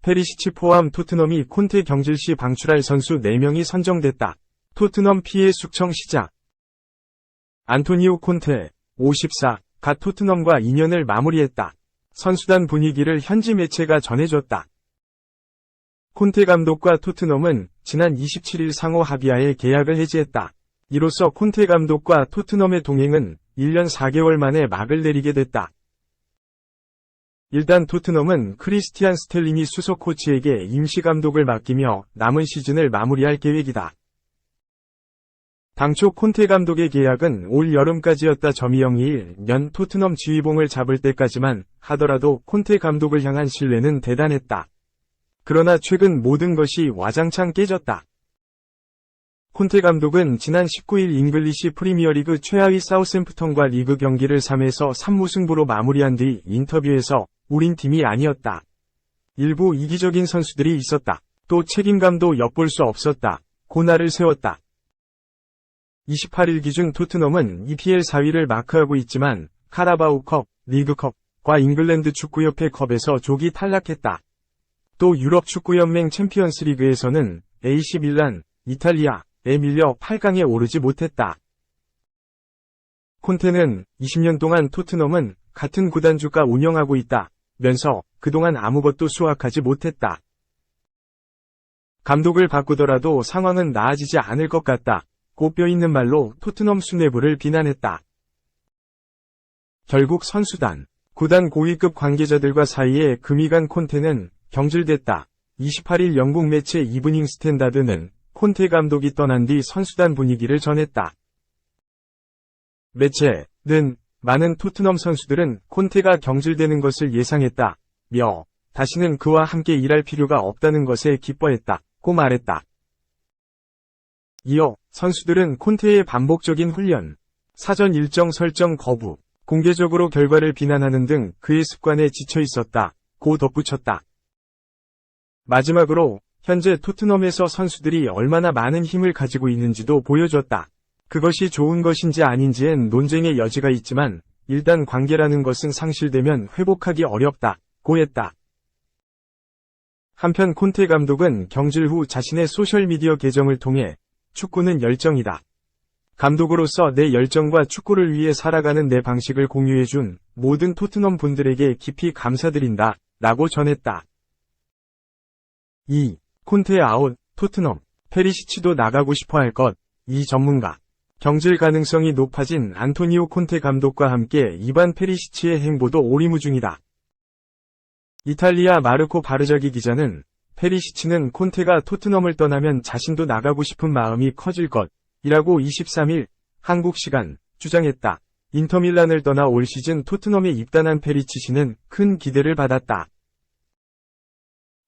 페리시치 포함 토트넘이 콘테 경질 시 방출할 선수 4명이 선정됐다. 토트넘 피해 숙청 시작. 안토니오 콘테, 54, 갓 토트넘과 2년을 마무리했다. 선수단 분위기를 현지 매체가 전해줬다. 콘테 감독과 토트넘은 지난 27일 상호 합의하에 계약을 해지했다. 이로써 콘테 감독과 토트넘의 동행은 1년 4개월 만에 막을 내리게 됐다. 일단 토트넘은 크리스티안 스텔링이 수석 코치에게 임시 감독을 맡기며 남은 시즌을 마무리할 계획이다. 당초 콘테 감독의 계약은 올 여름까지였다. 1년 토트넘 지휘봉을 잡을 때까지만 하더라도 콘테 감독을 향한 신뢰는 대단했다. 그러나 최근 모든 것이 와장창 깨졌다. 콘테 감독은 지난 19일 잉글리시 프리미어리그 최하위 사우샘프턴과 리그 경기를 3에서 3무승부로 마무리한 뒤 인터뷰에서 우린 팀이 아니었다. 일부 이기적인 선수들이 있었다. 또 책임감도 엿볼 수 없었다. 고나를 세웠다. 28일 기준 토트넘은 EPL 4위를 마크하고 있지만 카라바오컵, 리그컵과 잉글랜드 축구협회 컵에서 조기 탈락했다. 또 유럽 축구연맹 챔피언스 리그에서는 AC 밀란, 이탈리아에 밀려 8강에 오르지 못했다. 콘테는 20년 동안 토트넘은 같은 구단주가 운영하고 있다 면서 그동안 아무것도 수확하지 못했다. 감독을 바꾸더라도 상황은 나아지지 않을 것 같다. 꼽혀 있는 말로 토트넘 수뇌부를 비난했다. 결국 선수단, 구단 고위급 관계자들과 사이에 금이 간 콘테는 경질됐다. 28일 영국 매체 이브닝 스탠다드는 콘테 감독이 떠난 뒤 선수단 분위기를 전했다. 매체는 많은 토트넘 선수들은 콘테가 경질되는 것을 예상했다며 다시는 그와 함께 일할 필요가 없다는 것에 기뻐했다고 말했다. 이어 선수들은 콘테의 반복적인 훈련, 사전 일정 설정 거부, 공개적으로 결과를 비난하는 등 그의 습관에 지쳐 있었다고 덧붙였다. 마지막으로 현재 토트넘에서 선수들이 얼마나 많은 힘을 가지고 있는지도 보여줬다. 그것이 좋은 것인지 아닌지엔 논쟁의 여지가 있지만 일단 관계라는 것은 상실되면 회복하기 어렵다고 했다. 한편 콘테 감독은 경질 후 자신의 소셜미디어 계정을 통해 축구는 열정이다. 감독으로서 내 열정과 축구를 위해 살아가는 내 방식을 공유해준 모든 토트넘 분들에게 깊이 감사드린다 라고 전했다. 2. 콘테 아웃, 토트넘, 페리시치도 나가고 싶어 할 것, 이 전문가. 경질 가능성이 높아진 안토니오 콘테 감독과 함께 이반 페리시치의 행보도 오리무중이다. 이탈리아 마르코 바르자기 기자는 페리시치는 콘테가 토트넘을 떠나면 자신도 나가고 싶은 마음이 커질 것이라고 23일 한국 시간 주장했다. 인터밀란을 떠나 올 시즌 토트넘에 입단한 페리시치는 큰 기대를 받았다.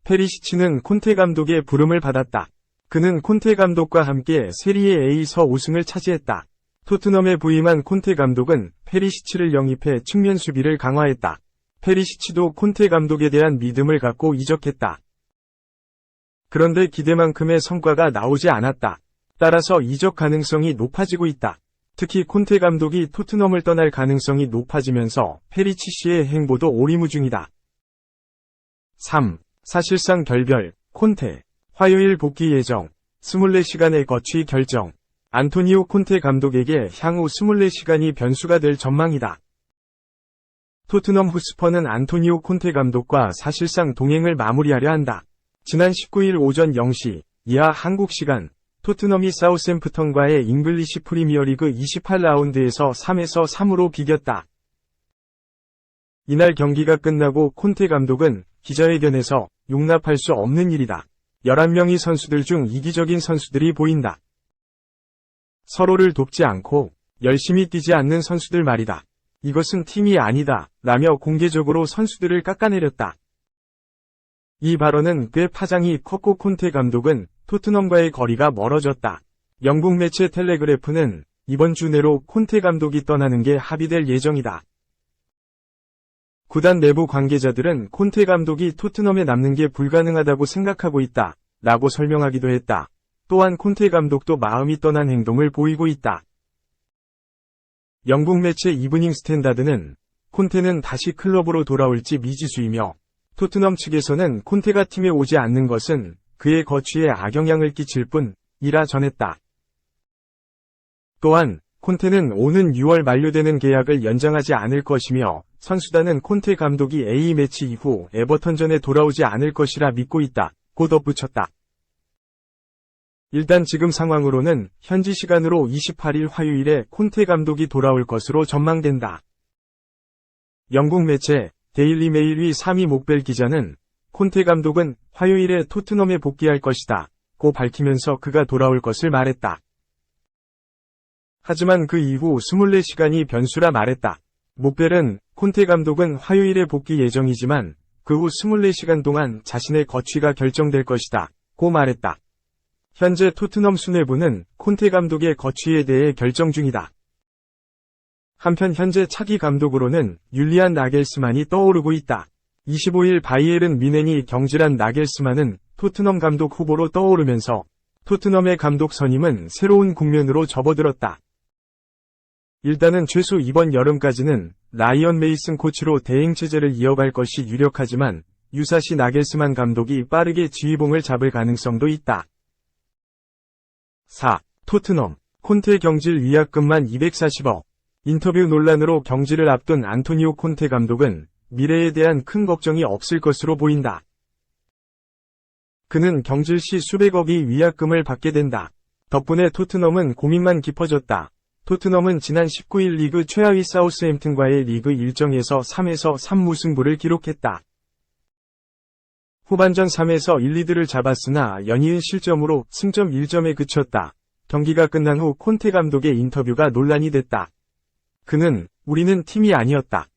페리시치는 콘테 감독의 부름을 받았다. 그는 콘테 감독과 함께 세리에 A서 우승을 차지했다. 토트넘에 부임한 콘테 감독은 페리시치를 영입해 측면 수비를 강화했다. 페리시치도 콘테 감독에 대한 믿음을 갖고 이적했다. 그런데 기대만큼의 성과가 나오지 않았다. 따라서 이적 가능성이 높아지고 있다. 특히 콘테 감독이 토트넘을 떠날 가능성이 높아지면서 페리시치의 행보도 오리무중이다. 3. 사실상 결별, 콘테. 화요일 복귀 예정, 24시간의 거취 결정. 안토니오 콘테 감독에게 향후 24시간이 변수가 될 전망이다. 토트넘 후스퍼는 안토니오 콘테 감독과 사실상 동행을 마무리하려 한다. 지난 19일 오전 0시 이하 한국 시간 토트넘이 사우샘프턴과의 잉글리시 프리미어리그 28라운드에서 3에서 3으로 비겼다. 이날 경기가 끝나고 콘테 감독은 기자회견에서 용납할 수 없는 일이다. 11명의 선수들 중 이기적인 선수들이 보인다. 서로를 돕지 않고 열심히 뛰지 않는 선수들 말이다. 이것은 팀이 아니다. 라며 공개적으로 선수들을 깎아내렸다. 이 발언은 꽤 파장이 컸고 콘테 감독은 토트넘과의 거리가 멀어졌다. 영국 매체 텔레그래프는 이번 주 내로 콘테 감독이 떠나는 게 합의될 예정이다. 구단 내부 관계자들은 콘테 감독이 토트넘에 남는 게 불가능하다고 생각하고 있다. 라고 설명하기도 했다. 또한 콘테 감독도 마음이 떠난 행동을 보이고 있다. 영국 매체 이브닝 스탠다드는 콘테는 다시 클럽으로 돌아올지 미지수이며 토트넘 측에서는 콘테가 팀에 오지 않는 것은 그의 거취에 악영향을 끼칠 뿐이라 전했다. 또한 콘테는 오는 6월 만료되는 계약을 연장하지 않을 것이며 선수단은 콘테 감독이 A매치 이후 에버턴전에 돌아오지 않을 것이라 믿고 있다고 덧붙였다. 일단 지금 상황으로는 현지 시간으로 28일 화요일에 콘테 감독이 돌아올 것으로 전망된다. 영국 매체 데일리 메일의 사미 목벨 기자는 콘테 감독은 화요일에 토트넘에 복귀할 것이다 고 밝히면서 그가 돌아올 것을 말했다. 하지만 그 이후 24시간이 변수라 말했다. 목벨은 콘테 감독은 화요일에 복귀 예정이지만 그 후 24시간 동안 자신의 거취가 결정될 것이다 고 말했다. 현재 토트넘 수뇌부는 콘테 감독의 거취에 대해 결정 중이다. 한편 현재 차기 감독으로는 율리안 나겔스만이 떠오르고 있다. 25일 바이에른 뮌헨이 경질한 나겔스만은 토트넘 감독 후보로 떠오르면서 토트넘의 감독 선임은 새로운 국면으로 접어들었다. 일단은 최소 이번 여름까지는 라이언 메이슨 코치로 대행체제를 이어갈 것이 유력하지만 유사시 나겔스만 감독이 빠르게 지휘봉을 잡을 가능성도 있다. 4. 토트넘 콘테 경질 위약금만 240억. 인터뷰 논란으로 경질을 앞둔 안토니오 콘테 감독은 미래에 대한 큰 걱정이 없을 것으로 보인다. 그는 경질 시 수백억의 위약금을 받게 된다. 덕분에 토트넘은 고민만 깊어졌다. 토트넘은 지난 19일 리그 최하위 사우스햄튼과의 리그 일정에서 3에서 3 무승부를 기록했다. 후반전 3에서 1리드를 잡았으나 연이은 실점으로 승점 1점에 그쳤다. 경기가 끝난 후 콘테 감독의 인터뷰가 논란이 됐다. 그는 우리는 팀이 아니었다.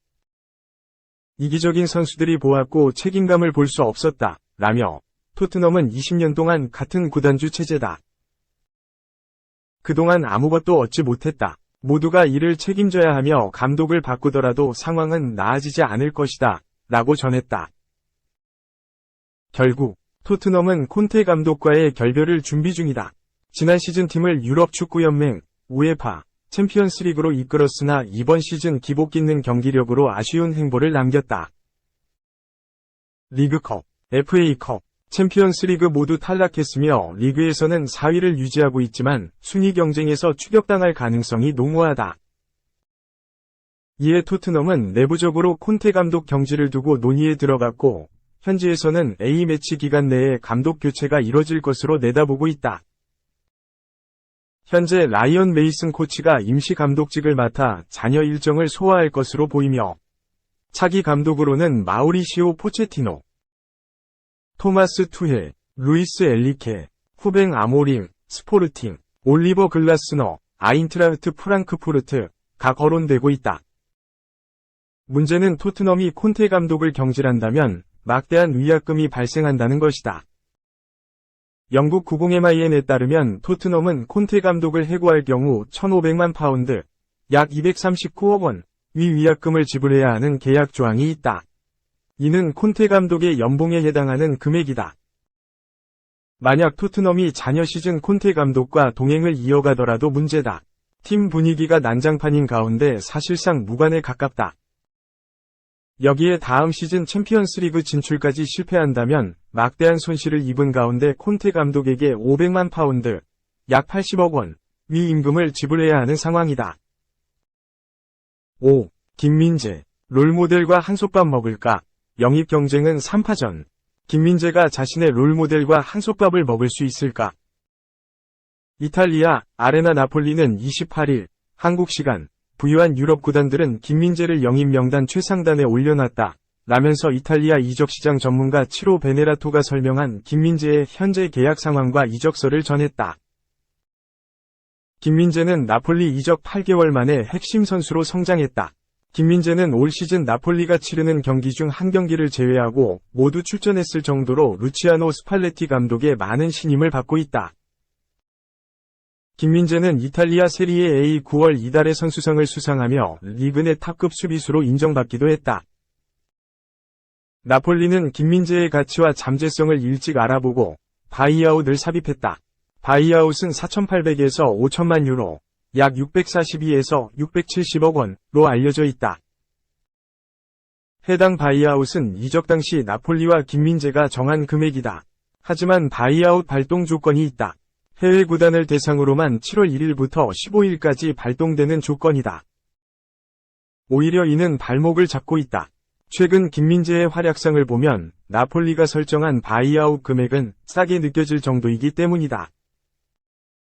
이기적인 선수들이 보았고 책임감을 볼 수 없었다. 라며 토트넘은 20년 동안 같은 구단주 체제다. 그동안 아무것도 얻지 못했다. 모두가 이를 책임져야 하며 감독을 바꾸더라도 상황은 나아지지 않을 것이다. 라고 전했다. 결국 토트넘은 콘테 감독과의 결별을 준비 중이다. 지난 시즌 팀을 유럽 축구연맹 우에파 챔피언스리그로 이끌었으나 이번 시즌 기복 있는 경기력으로 아쉬운 행보를 남겼다. 리그컵, FA컵, 챔피언스리그 모두 탈락했으며 리그에서는 4위를 유지하고 있지만 순위 경쟁에서 추격당할 가능성이 농후하다. 이에 토트넘은 내부적으로 콘테 감독 경질을 두고 논의에 들어갔고 현지에서는 A매치 기간 내에 감독 교체가 이뤄질 것으로 내다보고 있다. 현재 라이언 메이슨 코치가 임시 감독직을 맡아 잔여 일정을 소화할 것으로 보이며 차기 감독으로는 마우리시오 포체티노, 토마스 투헬, 루이스 엘리케, 후뱅 아모림, 스포르팅, 올리버 글라스너, 아인트라흐트 프랑크푸르트가 거론되고 있다. 문제는 토트넘이 콘테 감독을 경질한다면 막대한 위약금이 발생한다는 것이다. 영국 90MIN에 따르면 토트넘은 콘테 감독을 해고할 경우 1,500만 파운드, 약 239억 원, 위약금을 지불해야 하는 계약 조항이 있다. 이는 콘테 감독의 연봉에 해당하는 금액이다. 만약 토트넘이 잔여 시즌 콘테 감독과 동행을 이어가더라도 문제다. 팀 분위기가 난장판인 가운데 사실상 무관에 가깝다. 여기에 다음 시즌 챔피언스리그 진출까지 실패한다면 막대한 손실을 입은 가운데 콘테 감독에게 500만 파운드, 약 80억 원, 임금을 지불해야 하는 상황이다. 5. 김민재, 롤모델과 한솥밥 먹을까? 영입 경쟁은 3파전. 김민재가 자신의 롤모델과 한솥밥을 먹을 수 있을까? 이탈리아 아레나 나폴리는 28일 한국 시간 부유한 유럽 구단들은 김민재를 영입 명단 최상단에 올려놨다. 라면서 이탈리아 이적시장 전문가 치로 베네라토가 설명한 김민재의 현재 계약 상황과 이적설을 전했다. 김민재는 나폴리 이적 8개월 만에 핵심 선수로 성장했다. 김민재는 올 시즌 나폴리가 치르는 경기 중 한 경기를 제외하고 모두 출전했을 정도로 루치아노 스팔레티 감독의 많은 신임을 받고 있다. 김민재는 이탈리아 세리에 A 9월 이달에 선수상을 수상하며 리그 내 탑급 수비수로 인정받기도 했다. 나폴리는 김민재의 가치와 잠재성을 일찍 알아보고 바이아웃을 삽입했다. 바이아웃은 4,800에서 5천만 유로, 약 642에서 670억 원로 알려져 있다. 해당 바이아웃은 이적 당시 나폴리와 김민재가 정한 금액이다. 하지만 바이아웃 발동 조건이 있다. 해외 구단을 대상으로만 7월 1일부터 15일까지 발동되는 조건이다. 오히려 이는 발목을 잡고 있다. 최근 김민재의 활약상을 보면 나폴리가 설정한 바이아웃 금액은 싸게 느껴질 정도이기 때문이다.